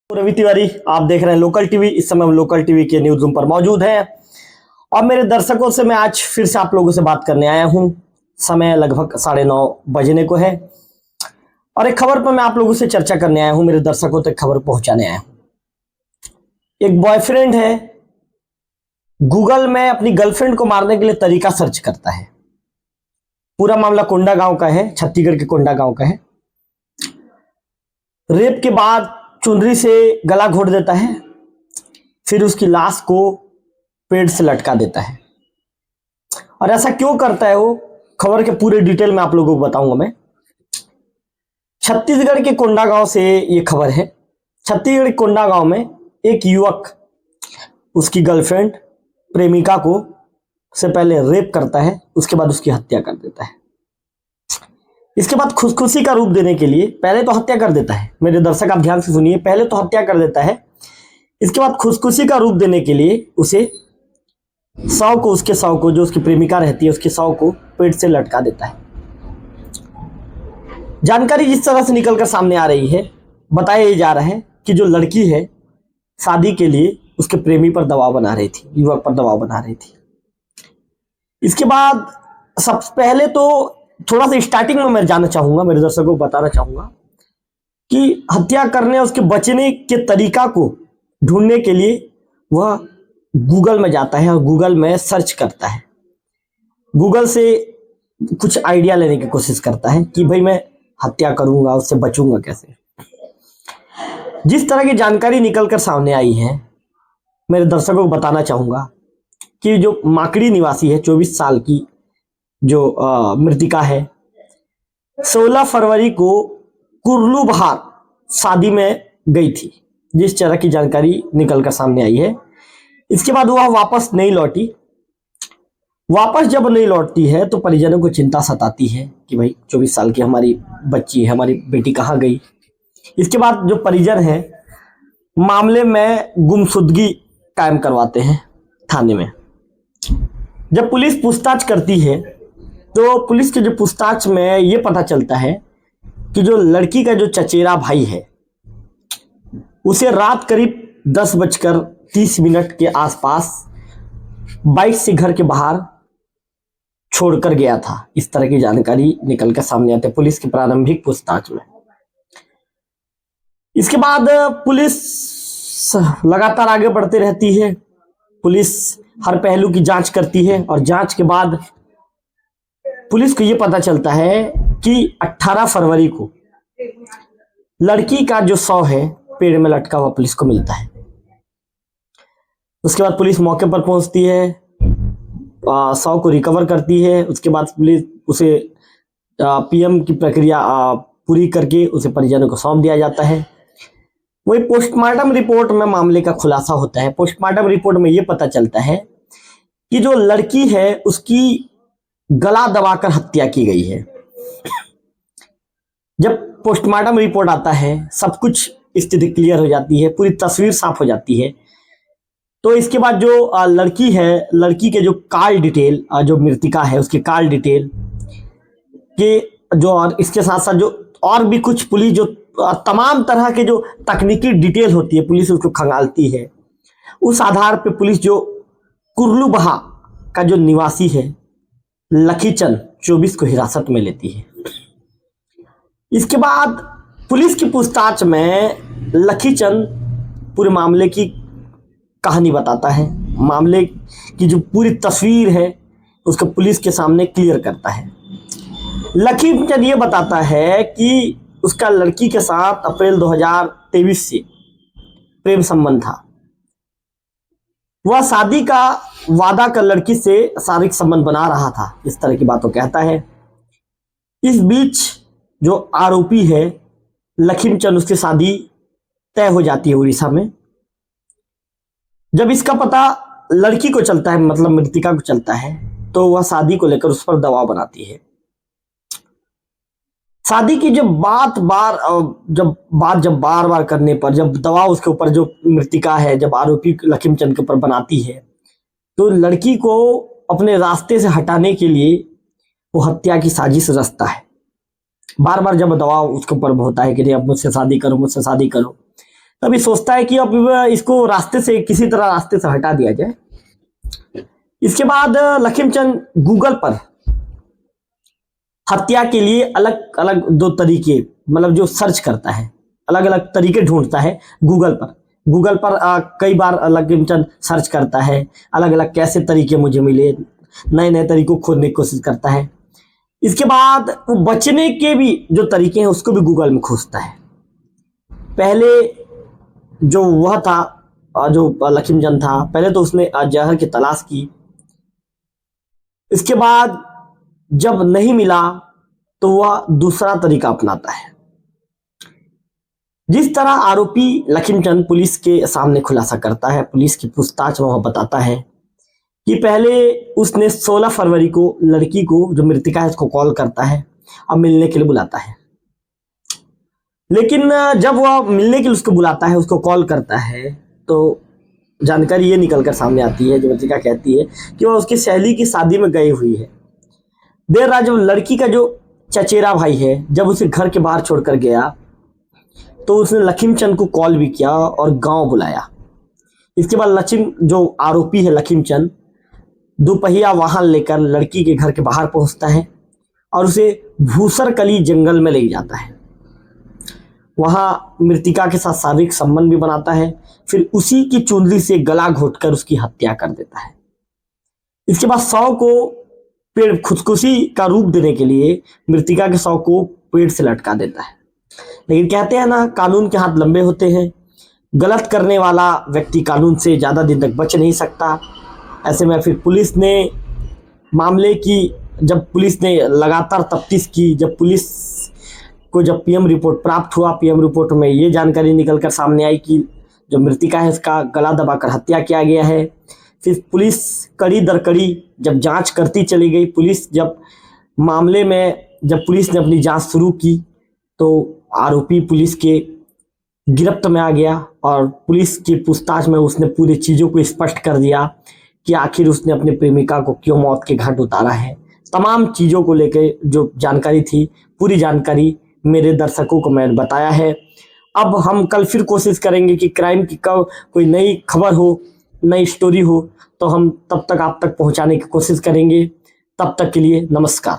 रवि तिवारी, आप देख रहे हैं लोकल टीवी। इस समय हम लोकल टीवी के न्यूज रूम पर मौजूद हैं और मेरे दर्शकों से मैं आज फिर से आप लोगों से बात करने आया हूं। समय लगभग 9:30 बजने को है और एक खबर पर मैं आप लोगों से चर्चा करने आया हूं, मेरे दर्शकों तक खबर पहुंचाने आया हूं। एक बॉयफ्रेंड है, गूगल में अपनी गर्लफ्रेंड को मारने के लिए तरीका सर्च करता है। पूरा मामला कोंडा गांव का है, छत्तीसगढ़ के कोंडा गांव का है। रेप के बाद चुनरी से गला घोट देता है, फिर उसकी लाश को पेड़ से लटका देता है। और ऐसा क्यों करता है वो, खबर के पूरे डिटेल में आप लोगों को बताऊंगा मैं। छत्तीसगढ़ के कोंडा गांव से ये खबर है। छत्तीसगढ़ के कोंडा गांव में एक युवक उसकी गर्लफ्रेंड प्रेमिका को से पहले रेप करता है, उसके बाद उसकी हत्या कर देता है। इसके बाद खुशखुशी का रूप देने के लिए पहले तो हत्या कर देता है। मेरे दर्शक आप ध्यान से सुनिए, पहले तो हत्या कर देता है, इसके बाद खुशखुशी का रूप देने के लिए उसे उसके शव को, जो उसकी प्रेमिका रहती है उसके शव को पेड़ से लटका देता है। जानकारी जिस तरह से निकलकर सामने आ रही है, बताया जा रहा है कि जो लड़की है शादी के लिए उसके प्रेमी पर दबाव बना रही थी, युवक पर दबाव बना रही थी। इसके बाद सबसे पहले तो थोड़ा सा स्टार्टिंग में मैं जानना चाहूंगा, मेरे दर्शकों को बताना चाहूंगा कि हत्या करने उसके बचने के तरीका को ढूंढने के लिए वह गूगल में जाता है और गूगल में सर्च करता है। गूगल से कुछ आइडिया लेने की कोशिश करता है कि भाई मैं हत्या करूंगा, उससे बचूंगा कैसे। जिस तरह की जानकारी निकलकर सामने आई है, मेरे दर्शकों को बताना चाहूंगा कि जो माकड़ी निवासी है, 24 साल की जो मृतिका है, 16 फरवरी को कुर्लू बहार शादी में गई थी, जिस तरह की जानकारी निकलकर सामने आई है। इसके बाद वह वापस नहीं लौटी। वापस जब नहीं लौटती है तो परिजनों को चिंता सताती है कि भाई 24 साल की हमारी बच्ची है, हमारी बेटी कहाँ गई। इसके बाद जो परिजन है मामले में गुमशुदगी कायम करवाते हैं थाने में। जब पुलिस पूछताछ करती है तो पुलिस के जो पूछताछ में ये पता चलता है कि जो लड़की का जो चचेरा भाई है उसे रात करीब 10:30 के आसपास बाइक से घर के बाहर छोड़कर गया था। इस तरह की जानकारी निकलकर सामने आती है पुलिस की प्रारंभिक पूछताछ में। इसके बाद पुलिस लगातार आगे बढ़ती रहती है। पुलिस हर पहलू की जांच करती है और जांच के बाद पुलिस को यह पता चलता है कि 18 फरवरी को लड़की का जो शव है पेड़ में लटका हुआ पुलिस को मिलता है। उसके बाद पुलिस मौके पर पहुंचती है, शव को रिकवर करती है। उसके बाद पुलिस उसे पीएम की प्रक्रिया पूरी करके उसे परिजनों को सौंप दिया जाता है। वही पोस्टमार्टम रिपोर्ट में मामले का खुलासा होता है। पोस्टमार्टम रिपोर्ट में यह पता चलता है कि जो लड़की है उसकी गला दबाकर हत्या की गई है। जब पोस्टमार्टम रिपोर्ट आता है, सब कुछ स्थिति क्लियर हो जाती है, पूरी तस्वीर साफ हो जाती है। तो इसके बाद जो लड़की है, लड़की के जो कॉल डिटेल, जो मृतिका है उसके कॉल डिटेल के जो, और इसके साथ साथ जो और भी कुछ पुलिस जो तमाम तरह के जो तकनीकी डिटेल होती है पुलिस उसको खंगालती है। उस आधार पे पुलिस जो कुर्लू बहा का जो निवासी है लखीचंद 24 को हिरासत में लेती है। इसके बाद पुलिस की पूछताछ में लखीचंद पूरे मामले की कहानी बताता है, मामले की जो पूरी तस्वीर है उसको पुलिस के सामने क्लियर करता है। लखीचंद ये बताता है कि उसका लड़की के साथ अप्रैल 2023 से प्रेम संबंध था। वह शादी का वादा कर लड़की से शारीरिक संबंध बना रहा था, इस तरह की बातों कहता है। इस बीच जो आरोपी है लखीमचंद, उसकी शादी तय हो जाती है उड़ीसा में। जब इसका पता लड़की को चलता है, मतलब मृतिका को चलता है, तो वह शादी को लेकर उस पर दबाव बनाती है। शादी की जब बार बार करने पर, जब दबाव उसके ऊपर जो मृतिका है, जब आरोपी लखीमचंद के ऊपर बनाती है, तो लड़की को अपने रास्ते से हटाने के लिए वो हत्या की साजिश रचता है। बार बार जब दबाव उसके ऊपर होता है कि नहीं अब मुझसे शादी करो, मुझसे शादी करो, अभी सोचता है कि अब इसको रास्ते से किसी तरह रास्ते से हटा दिया जाए। इसके बाद लखीमचंद गूगल पर हत्या के लिए अलग अलग दो तरीके, मतलब जो सर्च करता है, अलग अलग तरीके ढूंढता है गूगल पर। गूगल पर कई बार लखीमचंद सर्च करता है, अलग अलग कैसे तरीके मुझे मिले, नए नए तरीकों खोजने की कोशिश करता है। इसके बाद वो बचने के भी जो तरीके हैं उसको भी गूगल में खोजता है। पहले जो वह था, जो लखीमचंद था, पहले तो उसने जहर की तलाश की। इसके बाद जब नहीं मिला तो वह दूसरा तरीका अपनाता है। जिस तरह आरोपी लखीमचंद पुलिस के सामने खुलासा करता है, पुलिस की पूछताछ में वह बताता है कि पहले उसने 16 फरवरी को लड़की को, जो मृतिका है, उसको कॉल करता है और मिलने के लिए बुलाता है। लेकिन जब वह मिलने के लिए उसको बुलाता है, उसको कॉल करता है, तो जानकारी ये निकलकर सामने आती है, जो मृतिका कहती है कि वह उसकी सहेली की शादी में गई हुई है। देर रात जब लड़की का जो चचेरा भाई है, जब उसे घर के बाहर छोड़कर गया, तो उसने लखीमचंद को कॉल भी किया और गांव बुलाया। इसके बाद जो आरोपी है लखीमचंद, दोपहिया वाहन लेकर लड़की के घर के बाहर पहुंचता है और उसे भूसरकली जंगल में ले जाता है। वहां मृतिका के साथ शारीरिक संबंध भी बनाता है, फिर उसी की चुनरी से गला घोटकर उसकी हत्या कर देता है। इसके बाद शव को पेड़, खुदकुशी का रूप देने के लिए मृतिका के शव को पेड़ से लटका देता है। लेकिन कहते हैं ना, कानून के हाथ लंबे होते हैं। गलत करने वाला व्यक्ति कानून से ज्यादा दिन तक बच नहीं सकता। ऐसे में फिर पुलिस ने मामले की, जब पुलिस ने लगातार तफ्तीश की, जब पुलिस को जब पीएम रिपोर्ट प्राप्त हुआ, पीएम रिपोर्ट में ये जानकारी निकलकर सामने आई कि जो मृतिका है उसका गला दबाकर हत्या किया गया है। फिर पुलिस कड़ी दर कड़ी जब जांच करती चली गई, पुलिस जब मामले में जब पुलिस ने अपनी जांच शुरू की, तो आरोपी पुलिस के गिरफ्त में आ गया और पुलिस की पूछताछ में उसने पूरी चीज़ों को स्पष्ट कर दिया कि आखिर उसने अपनी प्रेमिका को क्यों मौत के घाट उतारा है। तमाम चीज़ों को लेकर जो जानकारी थी, पूरी जानकारी मेरे दर्शकों को मैंने बताया है। अब हम कल फिर कोशिश करेंगे कि क्राइम की कोई नई खबर हो, नई स्टोरी हो, तो हम तब तक आप तक पहुंचाने की कोशिश करेंगे। तब तक के लिए नमस्कार।